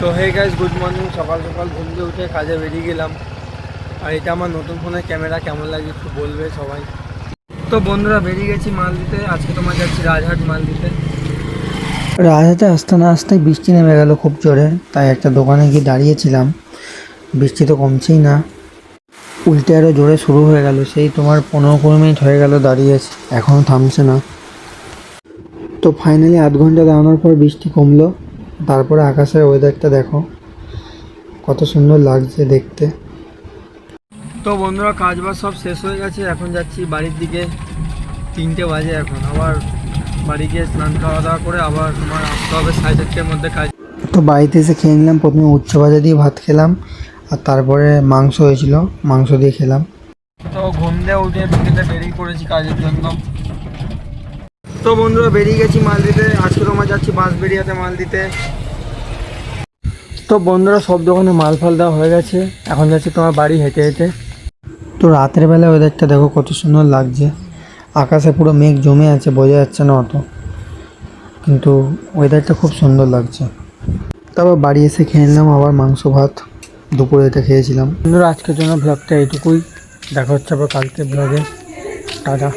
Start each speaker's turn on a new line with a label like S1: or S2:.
S1: তো hey guys, good morning. সকাল সকাল ঘুম থেকে উঠে কাজে বেরিয়ে গেলাম। আর এটা আমার নতুন ফোনের ক্যামেরা, কেমন লাগে একটু বলবে সবাই। তো বন্ধুরা, বেরিয়ে গেছি মাল দিতে। আজকে তোমার যাচ্ছি রাজহাট মাল দিতে।
S2: রাজহাটে আসতে না আসতে বৃষ্টি নেমে গেল খুব জোরে, তাই একটা দোকানে গিয়ে দাঁড়িয়েছিলাম। বৃষ্টি তো কমছেই না, উল্টে আরও জোরে শুরু হয়ে গেল। সেই তোমার 15-20 মিনিট হয়ে গেল দাঁড়িয়ে আছে, এখনও থামছে না। তো ফাইনালি আধ ঘন্টা দাঁড়ানোর পর বৃষ্টি কমলো। তারপরে আকাশের ওয়েদারটা দেখো, কত সুন্দর লাগছে দেখতে।
S1: তো বন্ধুরা, কাজ বাজ সব শেষ হয়ে গেছে। এখন যাচ্ছি বাড়ির দিকে। 3টে বাজে এখন। আবার বাড়ি গিয়ে স্নান খাওয়া দাওয়া করে আবার তোমার আসতে হবে 4:30টার মধ্যে কাজ।
S2: তো বাড়িতে এসে খেয়ে নিলাম। প্রথমে উচ্চ ভাজা দিয়ে ভাত খেলাম, আর তারপরে মাংস হয়েছিল, মাংস দিয়ে খেলাম।
S1: তো ঘুম দিয়ে উঠে বিকেলে বেরিয়ে পড়েছি কাজের জন্য। তো বন্ধুরা, বেরিয়ে গেছি মাল দিতে। আজকে তোমার যাচ্ছি বাঁশবেড়িয়াতে মাল দিতে। তো বন্ধুরা, সব দোকানে মাল ফাল দেওয়া হয়ে গেছে। এখন যাচ্ছি তোমার বাড়ি হেঁটে হেঁটে।
S2: তো রাতের বেলা ওয়েদারটা দেখো কত সুন্দর লাগছে। আকাশে পুরো মেঘ জমে আছে, বোঝা যাচ্ছে না অত, কিন্তু ওয়েদারটা খুব সুন্দর লাগছে। তারপর বাড়ি এসে খেয়ে নিলাম আবার মাংস ভাত। দুপুরে এটা খেয়েছিলাম।
S1: বন্ধুরা, আজকের জন্য ব্লগটা এইটুকুই। দেখা হচ্ছে আবার কালকে ব্লগে। টাটা।